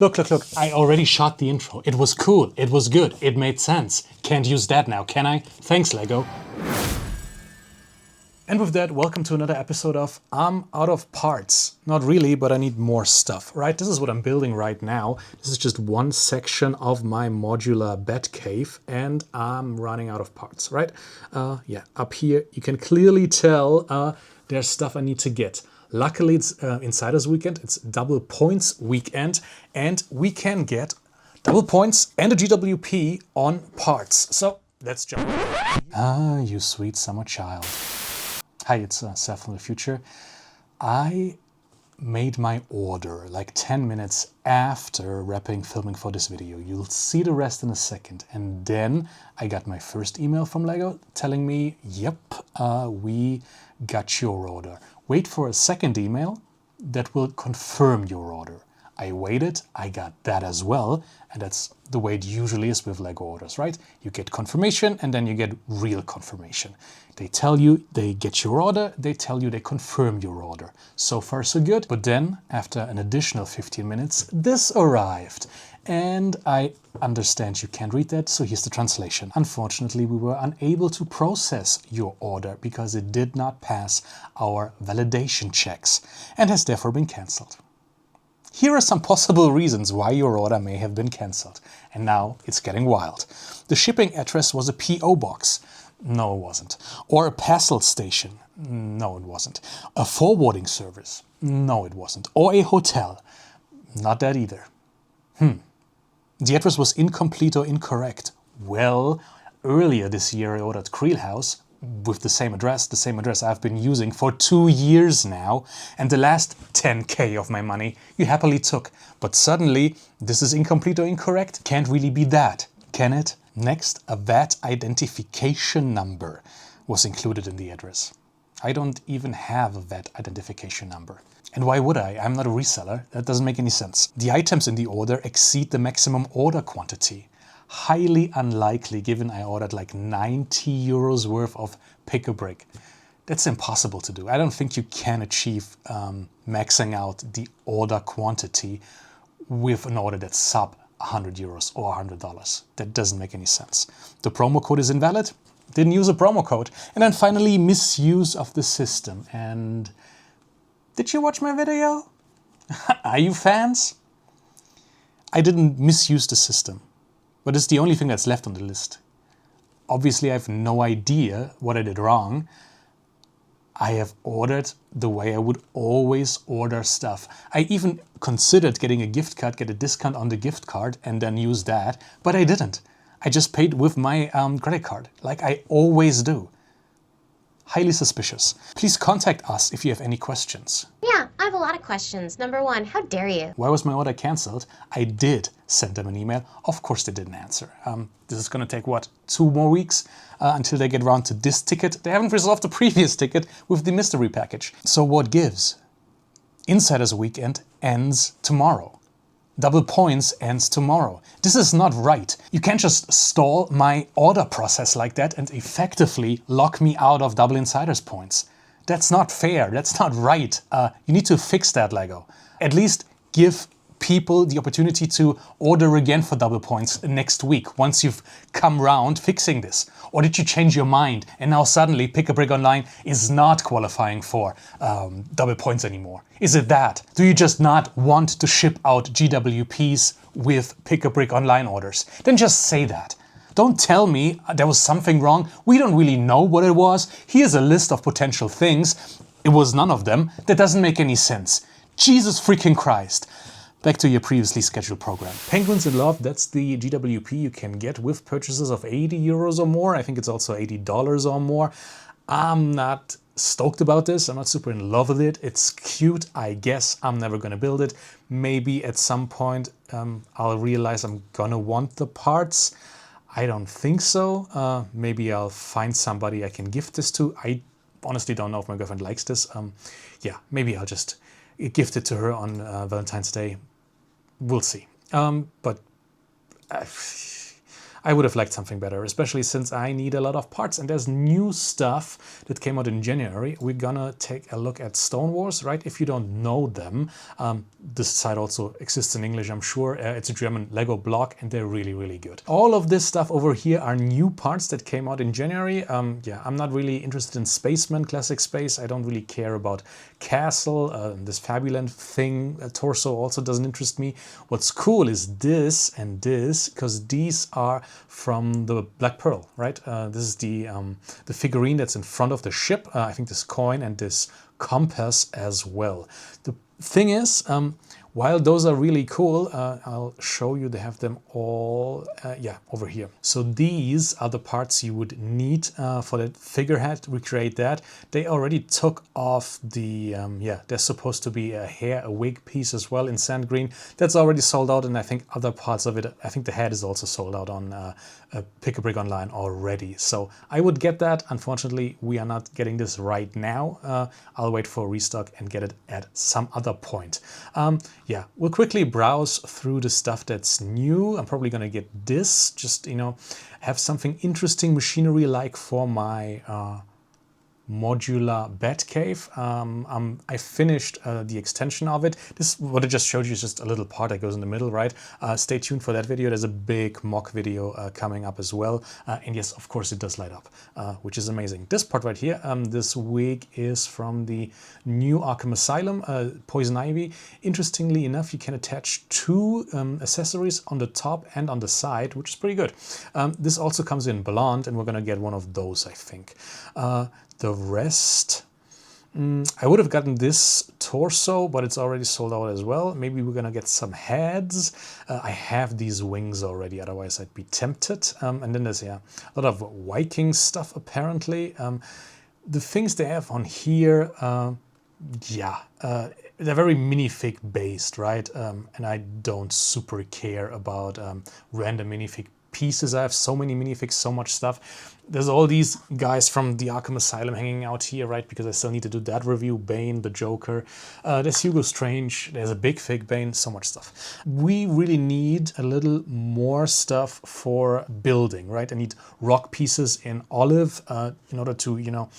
Look, I already shot the intro. It was cool, it was good, it made sense. Can't use that now, can I? Thanks, Lego. And with that, welcome to another episode of I'm out of parts. Not really, but I need more stuff, right? This is what I'm building right now. This is just one section of my modular bed cave, and I'm running out of parts, right? Yeah, up here, you can clearly tell there's stuff I need to get. Luckily, it's Insiders Weekend, it's double points weekend, and we can get double points and a GWP on parts. So let's jump. Ah, you sweet summer child. Hi, it's Seth from the future. I made my order like 10 minutes after wrapping filming for this video. You'll see the rest in a second. And then I got my first email from Lego telling me, yep, we got your order. Wait for a second email that will confirm your order. I waited, I got that as well, and that's the way it usually is with Lego orders, right? You get confirmation and then you get real confirmation. They tell you they get your order, they tell you they confirm your order. So far so good, but then after an additional 15 minutes, this arrived. And I understand you can't read that, so here's the translation. Unfortunately, we were unable to process your order because it did not pass our validation checks and has therefore been cancelled. Here are some possible reasons why your order may have been cancelled. And now it's getting wild. The shipping address was a PO box. No, it wasn't. Or a parcel station. No, it wasn't. A forwarding service. No, it wasn't. Or a hotel. Not that either. The address was incomplete or incorrect. Well, earlier this year I ordered Creel House with the same address I've been using for 2 years now, and the last 10k of my money you happily took. But suddenly, this is incomplete or incorrect? Can't really be that, can it? Next, a VAT identification number was included in the address. I don't even have a VAT identification number. And why would I? I'm not a reseller. That doesn't make any sense. The items in the order exceed the maximum order quantity. Highly unlikely, given I ordered like 90 euros worth of pick-a-brick. That's impossible to do. I don't think you can achieve maxing out the order quantity with an order that's sub 100 euros or $100. That doesn't make any sense. The promo code is invalid. Didn't use a promo code. And then finally, misuse of the system. And did you watch my video? Are you fans? I didn't misuse the system, but it's the only thing that's left on the list. Obviously, I have no idea what I did wrong. I have ordered the way I would always order stuff. I even considered getting a gift card, get a discount on the gift card, and then use that, but I didn't. I just paid with my credit card, like I always do. Highly suspicious. Please contact us if you have any questions. Yeah, I have a lot of questions. Number one, how dare you? Why was my order cancelled? I did send them an email. Of course they didn't answer. This is going to take, what, 2 more weeks until they get around to this ticket. They haven't resolved the previous ticket with the mystery package. So what gives? Insiders Weekend ends tomorrow. Double points ends tomorrow. This is not right. You can't just stall my order process like that and effectively lock me out of double insiders points. That's not fair. That's not right. You need to fix that, Lego. At least give people the opportunity to order again for double points next week once you've come round fixing this. Or did you change your mind and now suddenly Pick-a-Brick Online is not qualifying for double points anymore? Is it that? Do you just not want to ship out GWPs with Pick-a-Brick Online orders? Then just say that. Don't tell me there was something wrong. We don't really know what it was. Here's a list of potential things. It was none of them. That doesn't make any sense. Jesus freaking Christ. Back to your previously scheduled program. Penguins in Love, that's the GWP you can get with purchases of 80 euros or more. I think it's also $80 or more. I'm not stoked about this. I'm not super in love with it. It's cute, I guess. I'm never going to build it. Maybe at some point I'll realize I'm going to want the parts. I don't think so. Maybe I'll find somebody I can gift this to. I honestly don't know if my girlfriend likes this. Yeah, maybe I'll just gift it to her on Valentine's Day. We'll see. But I would have liked something better, especially since I need a lot of parts and there's new stuff that came out in January. We're gonna take a look at Stone Wars, right? If you don't know them, this site also exists in English, I'm sure. It's a German Lego blog and they're really, really good. All of this stuff over here are new parts that came out in January. Yeah, I'm not really interested in Spaceman, Classic Space. I don't really care about Castle. This Fabuland thing, torso also doesn't interest me. What's cool is this and this, because these are from the Black Pearl, right? This is the figurine that's in front of the ship. I think this coin and this compass as well. The thing is, while those are really cool, I'll show you, they have them all, yeah, over here. So these are the parts you would need for that figurehead, recreate that. They already took off the, yeah, there's supposed to be a hair, a wig piece as well in sand green. That's already sold out, and I think other parts of it, I think the head is also sold out on Pick a Brick Online already. So I would get that. Unfortunately, we are not getting this right now. I'll wait for a restock and get it at some other point. Yeah, we'll quickly browse through the stuff that's new. I'm probably gonna get this, just, you know, have something interesting machinery like for my modular bat cave. I finished the extension of it. This, what I just showed you, is just a little part that goes in the middle, right? Stay tuned for that video. There's a big mock video coming up as well. And yes, of course it does light up, which is amazing. This part right here, this wig is from the new Arkham Asylum, Poison Ivy. Interestingly enough, you can attach two accessories on the top and on the side, which is pretty good. This also comes in blonde, and we're gonna get one of those, I think. The rest, I would have gotten this torso, but it's already sold out as well. Maybe we're gonna get some heads. I have these wings already, otherwise I'd be tempted. And then there's, yeah, a lot of Viking stuff apparently. The things they have on here, yeah, they're very minifig based, right? And I don't super care about random minifig pieces. I have so many minifigs, so much stuff. There's all these guys from the Arkham Asylum hanging out here, right? Because I still need to do that review. Bane, the Joker. There's Hugo Strange. There's a big fig Bane. So much stuff. We really need a little more stuff for building, right? I need rock pieces in olive in order to, you know,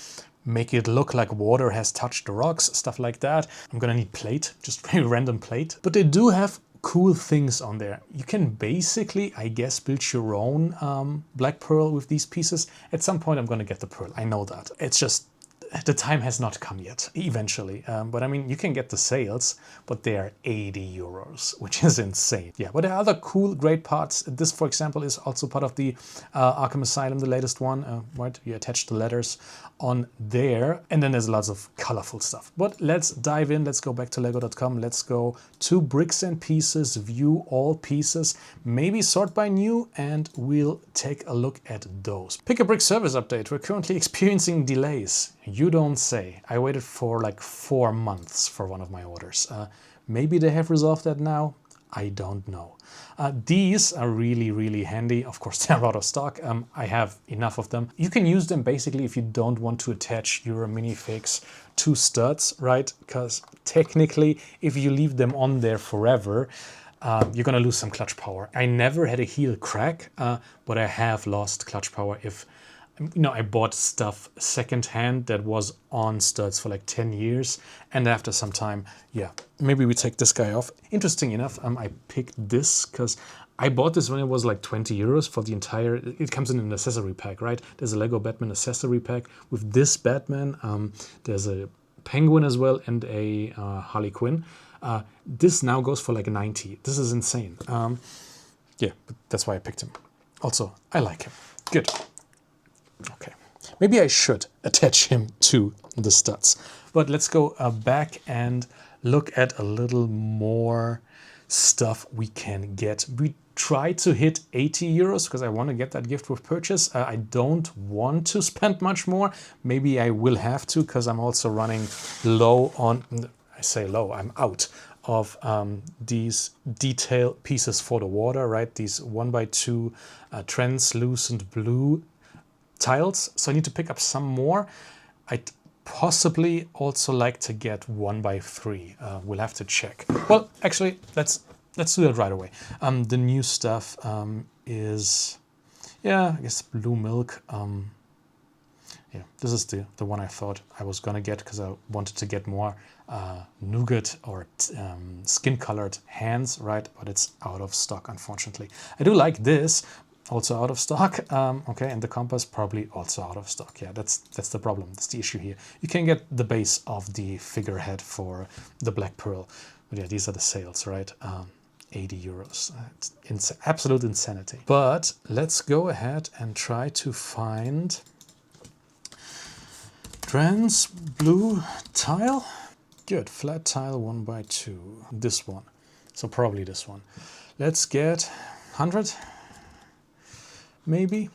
make it look like water has touched the rocks, stuff like that. I'm gonna need plate, just very random plate. But they do have cool things on there. You can basically, I guess, build your own Black Pearl with these pieces. At some point I'm gonna get the Pearl, I know that. It's just, the time has not come yet, eventually. But I mean, you can get the sales, but they are 80 euros, which is insane. Yeah, but there are other cool, great parts. This, for example, is also part of the Arkham Asylum, the latest one, right? You attach the letters on there, and then there's lots of colorful stuff. But let's dive in. Let's go back to lego.com. Let's go to bricks and pieces, view all pieces, maybe sort by new, and we'll take a look at those. Pick a Brick service update. We're currently experiencing delays. You don't say. I waited for like 4 months for one of my orders. Maybe they have resolved that now. I don't know. These are really, really handy. Of course, they're out of stock. I have enough of them. You can use them basically if you don't want to attach your minifigs to studs, right? Because technically, if you leave them on there forever, you're gonna lose some clutch power. I never had a heel crack, but I have lost clutch power if, you know, I bought stuff secondhand that was on studs for like 10 years, and after some time, yeah, maybe we take this guy off. Interesting enough, I picked this because I bought this when it was like 20 euros for the entire, it comes in an accessory pack, right? There's a Lego Batman accessory pack with this Batman. There's a Penguin as well and a Harley Quinn. This now goes for like 90. This is insane. Yeah, but that's why I picked him. Also, I like him. Good. Okay, maybe I should attach him to the studs. But let's go back and look at a little more stuff we can get. We try to hit 80 euros because I want to get that gift with purchase. I don't want to spend much more. Maybe I will have to because I'm also running low on, I say low, I'm out of these detail pieces for the water, right? These 1x2 translucent blue tiles, so I need to pick up some more. I'd possibly also like to get 1x3. We'll have to check. Well, actually, let's do that right away. The new stuff is Yeah, I guess blue milk. Yeah, this is the one I thought I was gonna get because I wanted to get more nougat or skin-colored hands, right? But it's out of stock, unfortunately. I do like this, also out of stock. Okay, and the compass probably also out of stock. Yeah, that's the problem. That's the issue here. You can get the base of the figurehead for the black pearl, but yeah, these are the sales, right? 80 euros. It's absolute insanity. But let's go ahead and try to find trans blue tile. Good, flat tile 1x2. This one. So probably this one. Let's get 100 maybe,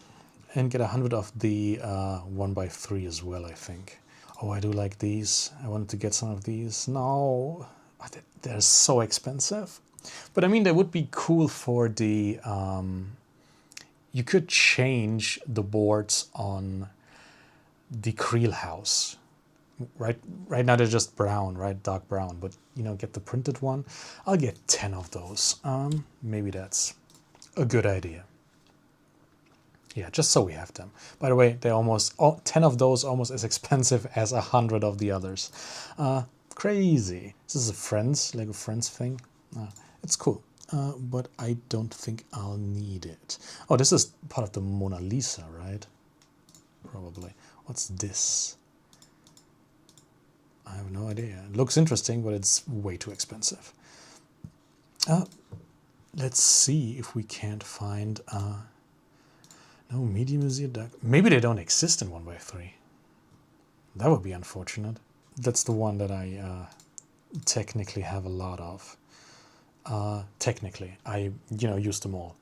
and get 100 of the 1x3 as well, I think. Oh, I do like these. I wanted to get some of these. No, they're so expensive. But I mean, they would be cool for the... you could change the boards on the Creel house. Right now they're just brown, right? Dark brown. But, you know, get the printed one. I'll get 10 of those. Maybe that's a good idea. Yeah, just so we have them. By the way, they're almost 10 of those almost as expensive as 100 of the others. Crazy. This is a Friends, Lego Friends thing. It's cool, but I don't think I'll need it. Oh, this is part of the Mona Lisa, right? Probably. What's this? I have no idea. It looks interesting, but it's way too expensive. Let's see if we can't find... no, medium is the dark. Maybe they don't exist in 1x3. That would be unfortunate. That's the one that I technically have a lot of. Technically, I used them all.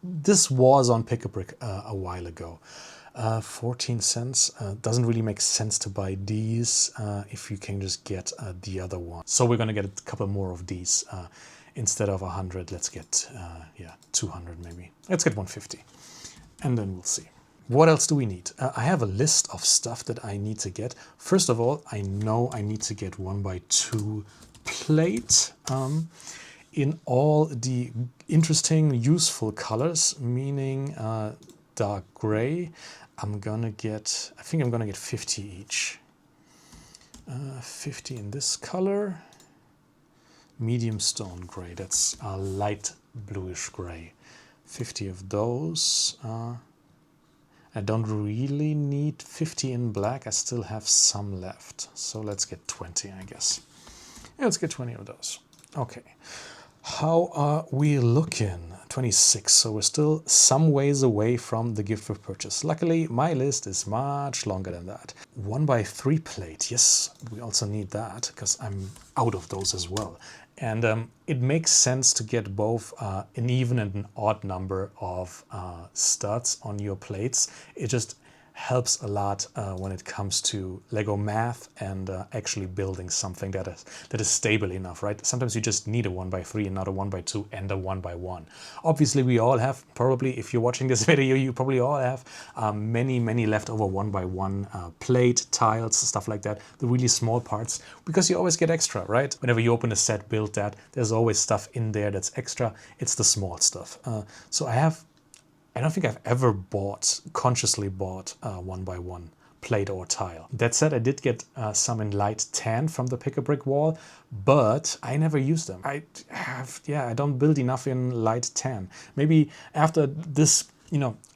This was on Pick-a-Brick a while ago. 14 cents. Doesn't really make sense to buy these if you can just get the other one. So we're gonna get a couple more of these. Instead of 100, let's get 200 maybe. Let's get 150. And then we'll see. What else do we need? I have a list of stuff that I need to get. First of all, I know I need to get 1x2 plate in all the interesting, useful colors, meaning dark gray. I think I'm gonna get 50 each. 50 in this color. Medium stone gray, that's a light bluish gray. 50 of those. I don't really need 50 in black. I still have some left. So let's get 20, I guess. Yeah, let's get 20 of those. Okay. How are we looking? 26. So we're still some ways away from the gift of purchase. Luckily, my list is much longer than that. 1x3 plate. Yes, we also need that because I'm out of those as well. And it makes sense to get both an even and an odd number of studs on your plates. It just helps a lot when it comes to Lego math and actually building something that is stable enough, right? Sometimes you just need a 1x3 and not a 1x2 and a 1x1. Obviously, we all have, probably if you're watching this video, you probably all have many leftover 1x1 plate, tiles, stuff like that, the really small parts, because you always get extra, right? Whenever you open a set, build that, there's always stuff in there that's extra. It's the small stuff. So I don't think I've ever consciously bought 1x1 plate or tile. That said, I did get some in light tan from the Pick-a-Brick wall, but I never used them. I don't build enough in light tan. Maybe after this,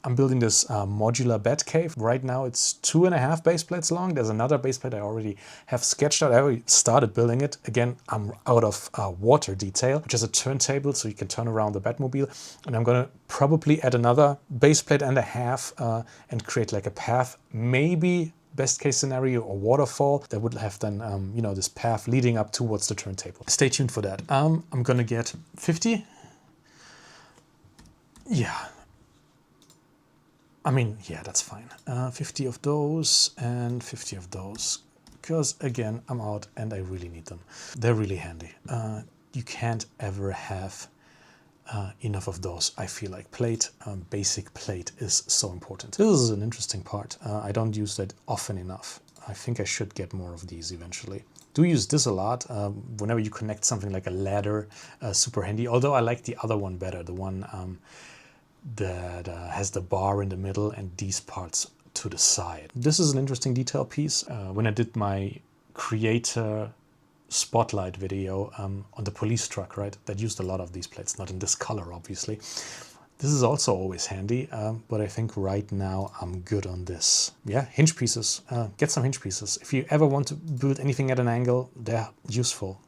I'm building this modular bed cave. Right now it's 2.5 base plates long. There's another base plate I already have sketched out. I already started building it. Again, I'm out of water detail, which is a turntable so you can turn around the Batmobile. And I'm gonna probably add another base plate and a half and create like a path. Maybe best case scenario, a waterfall that would have then, this path leading up towards the turntable. Stay tuned for that. I'm gonna get 50. Yeah. I mean, yeah, that's fine. 50 of those and 50 of those. Because, again, I'm out and I really need them. They're really handy. You can't ever have enough of those, I feel like. Basic plate is so important. This is an interesting part. I don't use that often enough. I think I should get more of these eventually. Do use this a lot. Whenever you connect something like a ladder, super handy. Although I like the other one better, the one that has the bar in the middle and these parts to the side. This is an interesting detail piece. When I did my creator spotlight video on the police truck, right, that used a lot of these plates, not in this color obviously. This is also always handy, but I think right now I'm good on this. Yeah, hinge pieces. Get some hinge pieces. If you ever want to build anything at an angle, they're useful.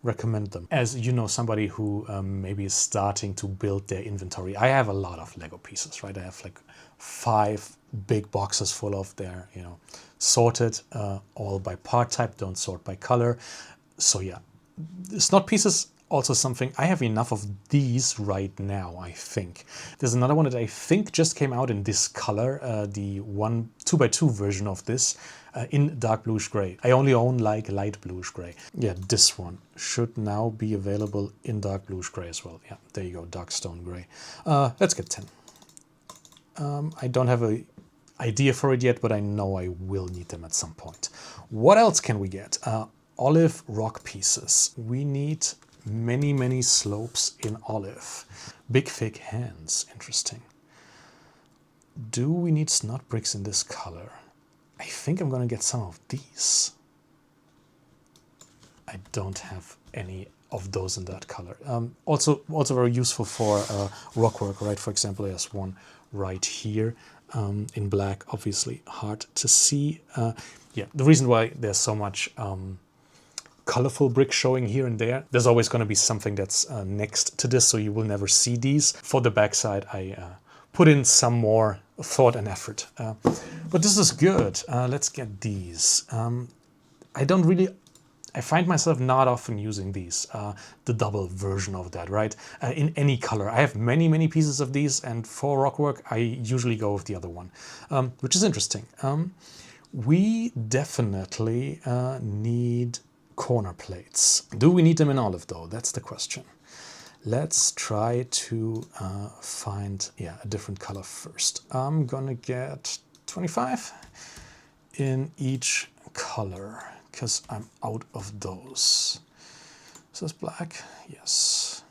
Recommend them. As you know, somebody who maybe is starting to build their inventory. I have a lot of Lego pieces, right? I have like 5 big boxes full of their, you know, sorted all by part type, don't sort by color. So yeah, it's not pieces. Also something, I have enough of these right now, I think. There's another one that I think just came out in this color, the 2x2 version of this, in dark bluish gray. I only own like light bluish gray. Yeah, this one should now be available in dark bluish gray as well. Yeah, there you go, dark stone gray. Let's get 10. I don't have an idea for it yet, but I know I will need them at some point. What else can we get? Olive rock pieces. We need many slopes in olive. Big thick hands, interesting. Do we need snot bricks in this color? I think I'm gonna get some of these. I don't have any of those in that color. Also very useful for rock work, right? For example, there's one right here in black, obviously hard to see. Yeah, the reason why there's so much colorful brick showing here and there. There's always going to be something that's next to this, so you will never see these. For the backside, I put in some more thought and effort. But this is good. Let's get these. I find myself not often using these, the double version of that, right? In any color. I have many pieces of these, and for rock work, I usually go with the other one, which is interesting. We definitely need corner plates. Do we need them in olive though? That's the question. Let's try to find a different color first. I'm gonna get 25 in each color because I'm out of those. Is this black? Yes.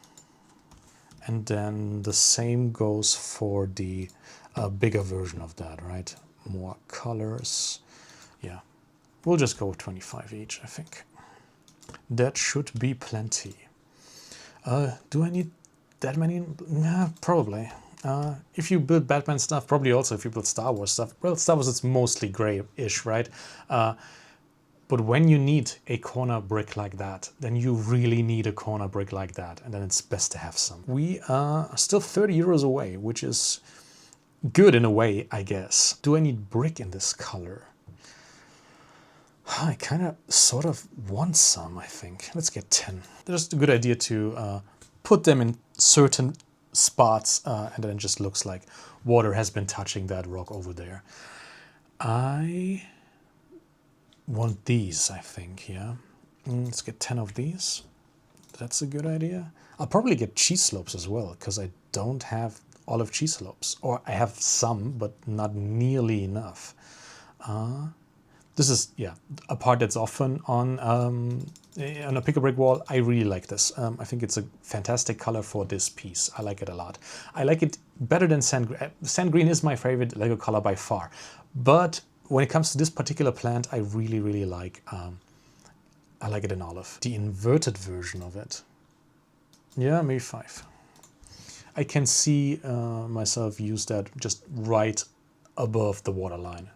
And then the same goes for the bigger version of that, right? More colors. Yeah, we'll just go with 25 each, I think. That should be plenty. Do I need that many? Nah, probably. If you build Batman stuff, probably also if you build Star Wars stuff. Well, Star Wars, it's mostly grayish, right? But when you need a corner brick like that, then you really need a corner brick like that. And then it's best to have some. We are still 30 euros away, which is good in a way, I guess. Do I need brick in this color? I kind of sort of want some, I think. Let's get 10. Just a good idea to put them in certain spots and then it just looks like water has been touching that rock over there. I want these, I think, yeah. Let's get 10 of these. That's a good idea. I'll probably get cheese slopes as well because I don't have olive cheese slopes. Or I have some, but not nearly enough. This is, a part that's often on a pick-a-brick wall. I really like this. I think it's a fantastic color for this piece. I like it a lot. I like it better than sand green. Sand green is my favorite Lego color by far. But when it comes to this particular plant, I really like I like it in olive. The inverted version of it. Yeah, maybe 5. I can see myself use that just right above the waterline.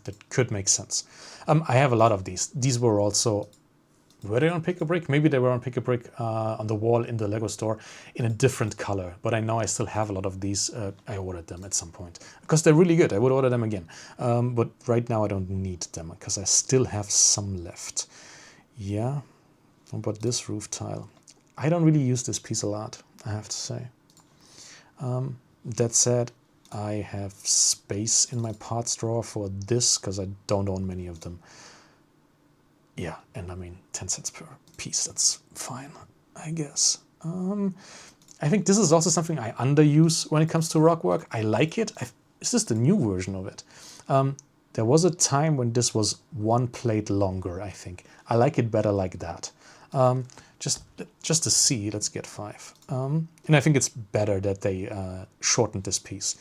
That could make sense. I have a lot of these. These were also, were they on pick-a-brick? Maybe they were on pick-a-brick on the wall in the Lego store in a different color. But I know I still have a lot of these. I ordered them at some point because they're really good. I would order them again. But right now I don't need them because I still have some left. Yeah. What about this roof tile? I don't really use this piece a lot, I have to say. That said, I have space in my parts drawer for this because I don't own many of them. Yeah, and I mean 10 cents per piece, that's fine, I guess. I think this is also something I underuse when it comes to rock work. I like it. Is this the new version of it? There was a time when this was 1 plate longer, I think. I like it better like that. just to see, let's get 5. And I think it's better that they shortened this piece.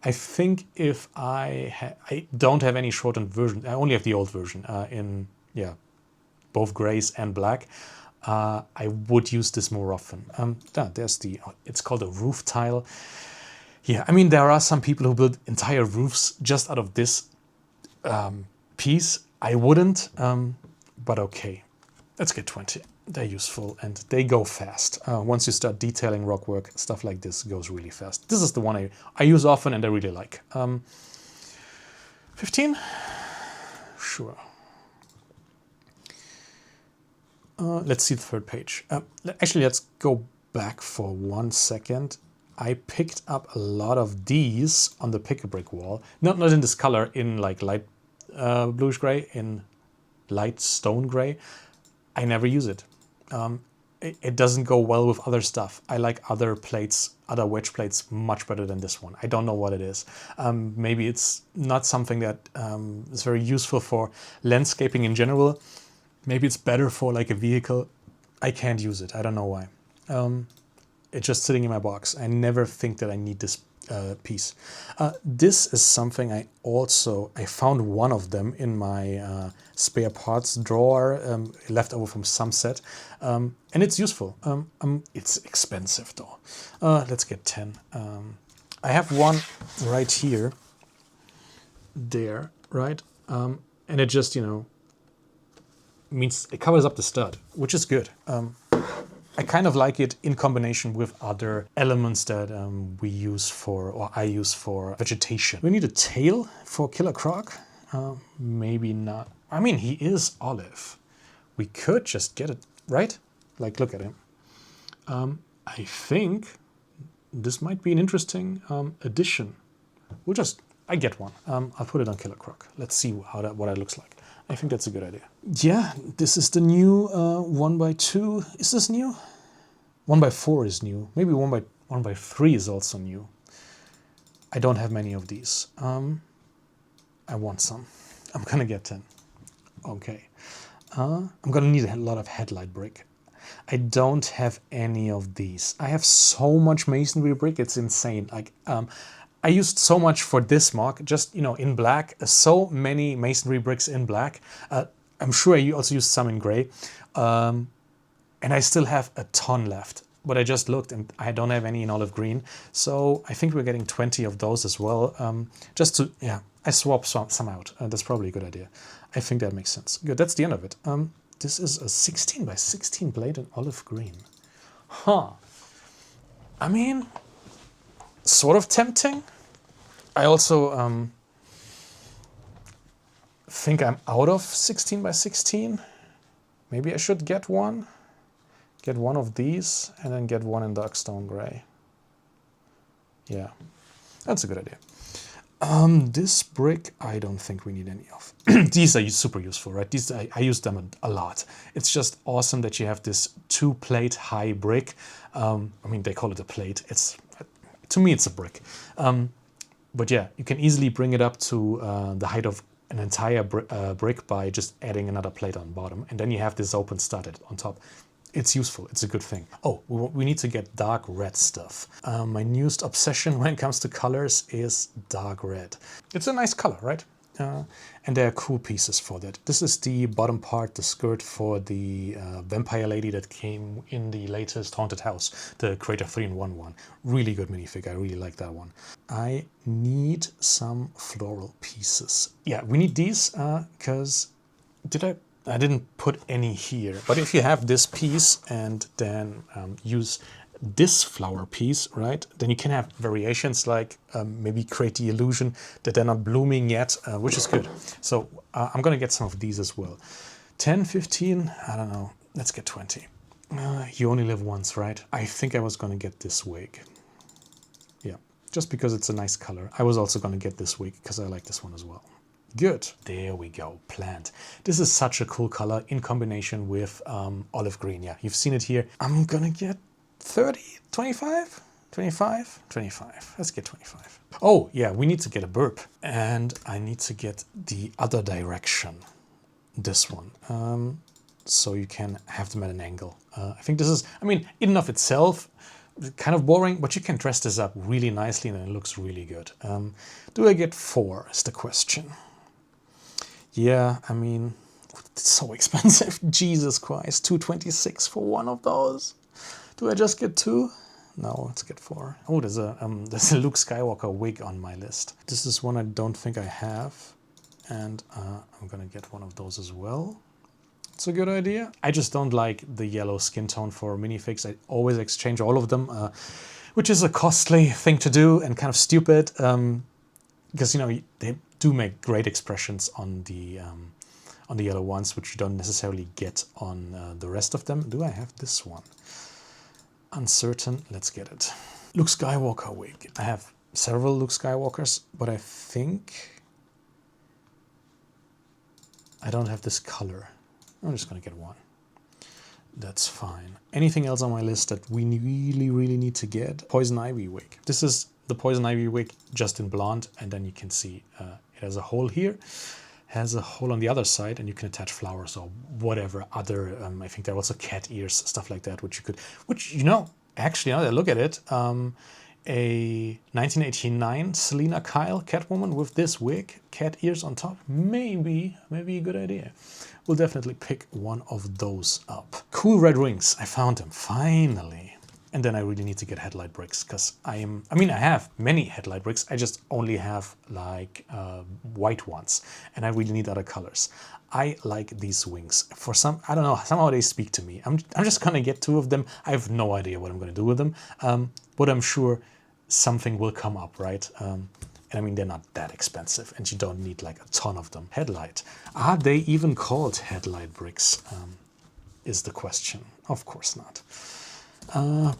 I think if I don't have any shortened version, I only have the old version in, yeah, both grays and black. I would use this more often. There's the, it's called a roof tile. Yeah, I mean, there are some people who build entire roofs just out of this piece. I wouldn't, but okay. Let's get 20. They're useful and they go fast. Once you start detailing rock work, stuff like this goes really fast. This is the one I use often and I really like. 15? Sure. Let's see the third page. Actually, let's go back for 1 second. I picked up a lot of these on the pick-a-brick wall. Not in this color, in like light bluish gray, in light stone gray. I never use it. It doesn't go well with other stuff. I like other plates, other wedge plates much better than this one. I don't know what it is. Maybe it's not something that is very useful for landscaping in general. Maybe it's better for like a vehicle. I can't use it. I don't know why. It's just sitting in my box. I never think that I need this piece. This is something I found one of them in my spare parts drawer, left over from some set, and it's useful. It's expensive though. Let's get 10. I have one right here, there, right? And it just, you know, means it covers up the stud, which is good. I kind of like it in combination with other elements that we use for, or I use for vegetation. We need a tail for Killer Croc? Maybe not. I mean, he is olive. We could just get it, right? Like, look at him. I think this might be an interesting addition. I get one. I'll put it on Killer Croc. Let's see what it looks like. I think that's a good idea. Yeah, this is the new 1x2. Is this new? 1x4 is new. Maybe 1x3 is also new. I don't have many of these. I want some. I'm gonna get 10. Okay. I'm gonna need a lot of headlight brick. I don't have any of these. I have so much masonry brick, it's insane. Like, I used so much for this mock, just, you know, in black, so many masonry bricks in black. I'm sure I also used some in gray. And I still have a ton left, but I just looked and I don't have any in olive green. So I think we're getting 20 of those as well. Just to, yeah, I swapped some out. That's probably a good idea. I think that makes sense. Good, that's the end of it. This is a 16x16 blade in olive green. Huh. I mean, sort of tempting. I also think I'm out of 16x16. Maybe I should get one. Get one of these and then get one in dark stone gray. Yeah, that's a good idea. This brick, I don't think we need any of. These are super useful, right? These I use them a lot. It's just awesome that you have this 2-plate high brick. I mean, they call it a plate. To me, it's a brick. But yeah, you can easily bring it up to the height of an entire brick by just adding another plate on bottom. And then you have this open stud on top. It's useful. It's a good thing. Oh, we need to get dark red stuff. My newest obsession when it comes to colors is dark red. It's a nice color, right? And there are cool pieces for that. This is the bottom part, the skirt for the vampire lady that came in the latest Haunted House, the Creator 3-in-1 one. Really good minifig. I really like that one. I need some floral pieces. Yeah, we need these because I didn't put any here, but if you have this piece and then use this flower piece, right, then you can have variations like maybe create the illusion that they're not blooming yet, which is good. So I'm gonna get some of these as well. 10, 15, I don't know, let's get 20. You only live once, right? I think I was gonna get this wig. Yeah, just because it's a nice color. I was also gonna get this wig because I like this one as well. Good. There we go. Plant. This is such a cool color in combination with olive green. Yeah, you've seen it here. I'm gonna get 30, 25, 25, 25. Let's get 25. Oh, yeah, we need to get a burp. And I need to get the other direction. This one. so you can have them at an angle. I think this is, I mean, in and of itself, kind of boring, but you can dress this up really nicely and it looks really good. Do I get 4 is the question. Yeah, I mean, it's so expensive. Jesus Christ, $226 for one of those. Do I just get 2? No, let's get 4. Oh, there's a Luke Skywalker wig on my list. This is one I don't think I have, and I'm gonna get one of those as well. It's a good idea. I just don't like the yellow skin tone for minifigs. I always exchange all of them, which is a costly thing to do and kind of stupid, because, you know, they do make great expressions on the yellow ones, which you don't necessarily get on the rest of them. Do I have this one? Uncertain. Let's get it. Luke Skywalker wig. I have several Luke Skywalkers, but I think I don't have this color. I'm just gonna get one. That's fine. Anything else on my list that we really need to get? Poison Ivy wig. This is the Poison Ivy wig just in blonde, and then you can see it has a hole here, has a hole on the other side, and you can attach flowers or whatever other, I think there are also cat ears, stuff like that, which you could, you know, actually now that I look at it, a 1989 Selena Kyle Catwoman with this wig, cat ears on top, maybe a good idea. We'll definitely pick one of those up. Cool red rings, I found them, finally. And then I really need to get headlight bricks, because I have many headlight bricks, I just only have like white ones, and I really need other colors. I like these wings. For some, I don't know, somehow they speak to me. I'm just gonna get 2 of them. I have no idea what I'm gonna do with them, but I'm sure something will come up, right? And I mean, they're not that expensive, and you don't need like a ton of them. Headlight. Are they even called headlight bricks? Is the question. Of course not.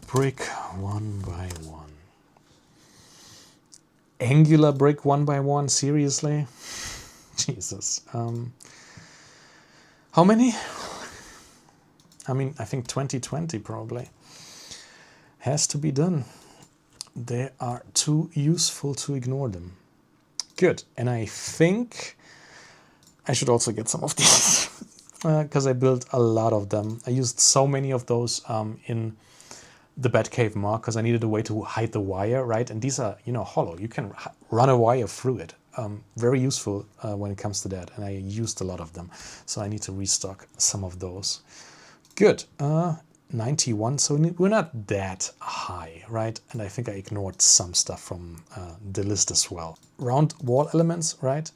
Brick 1 by 1. Angular brick 1 by 1, seriously? Jesus. How many? I mean, I think 2020 probably. Has to be done. They are too useful to ignore them. Good, and I think I should also get some of these, because I built a lot of them. I used so many of those in the Batcave mod, because I needed a way to hide the wire, right? And these are, you know, hollow. You can run a wire through it. Very useful when it comes to that, and I used a lot of them. So I need to restock some of those. Good. 91, so we're not that high, right? And I think I ignored some stuff from the list as well. Round wall elements, right?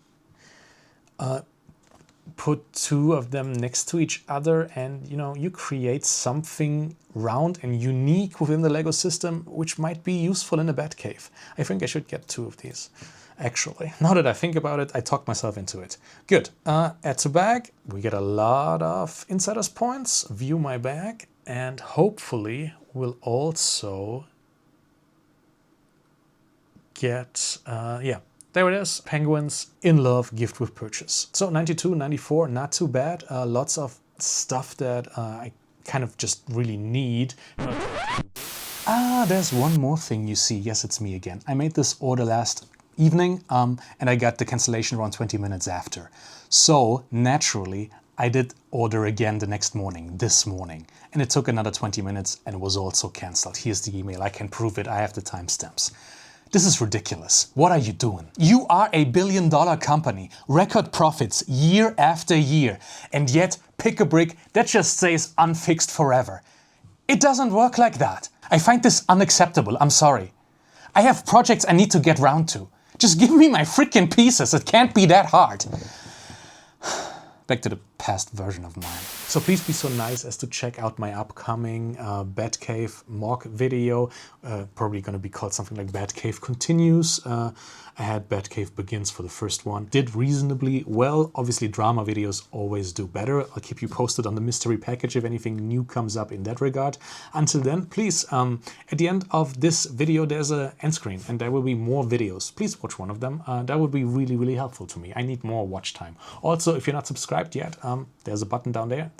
Put 2 of them next to each other, and you know, you create something round and unique within the Lego system, which might be useful in a Batcave. I think I should get 2 of these, actually. Now that I think about it, I talked myself into it. Good. Add to bag. We get a lot of insiders points. View my bag. And hopefully we'll also get, yeah, there it is. Penguins in love, gift with purchase. So 92, 94, not too bad. Lots of stuff that I kind of just really need. There's one more thing you see. Yes, it's me again. I made this order last evening, and I got the cancellation around 20 minutes after. So naturally, I did order again the next morning, this morning, and it took another 20 minutes and it was also cancelled. Here's the email, I can prove it, I have the timestamps. This is ridiculous. What are you doing? You are a billion-dollar company, record profits year after year, and yet pick a brick that just stays unfixed forever. It doesn't work like that. I find this unacceptable, I'm sorry. I have projects I need to get round to. Just give me my freaking pieces, it can't be that hard. Back to the past version of mine. So please be so nice as to check out my upcoming Batcave mock video. Probably going to be called something like Batcave Continues. I had Batcave Begins for the first one. Did reasonably well. Obviously drama videos always do better. I'll keep you posted on the mystery package if anything new comes up in that regard. Until then, please, at the end of this video there's an end screen and there will be more videos. Please watch one of them. That would be really helpful to me. I need more watch time. Also, if you're not subscribed yet, there's a button down there.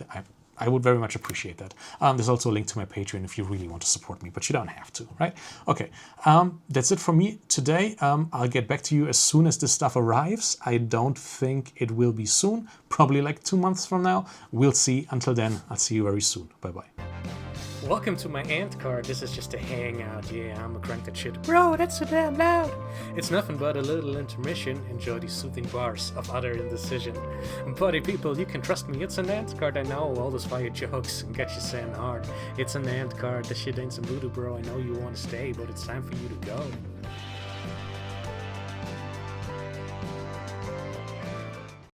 I would very much appreciate that. There's also a link to my Patreon if you really want to support me, but you don't have to, right? Okay, that's it from me today. I'll get back to you as soon as this stuff arrives. I don't think it will be soon, probably like 2 months from now. We'll see. Until then, I'll see you very soon. Bye-bye. Welcome to my ant card. This is just a hangout. Yeah, I'm a crank that shit. Bro, that's so damn loud. It's nothing but a little intermission. Enjoy these soothing bars of utter indecision. Buddy people, you can trust me. It's an ant card. I know all those fire jokes and get you saying hard. It's an ant card. This shit ain't some voodoo, bro. I know you want to stay, but it's time for you to go.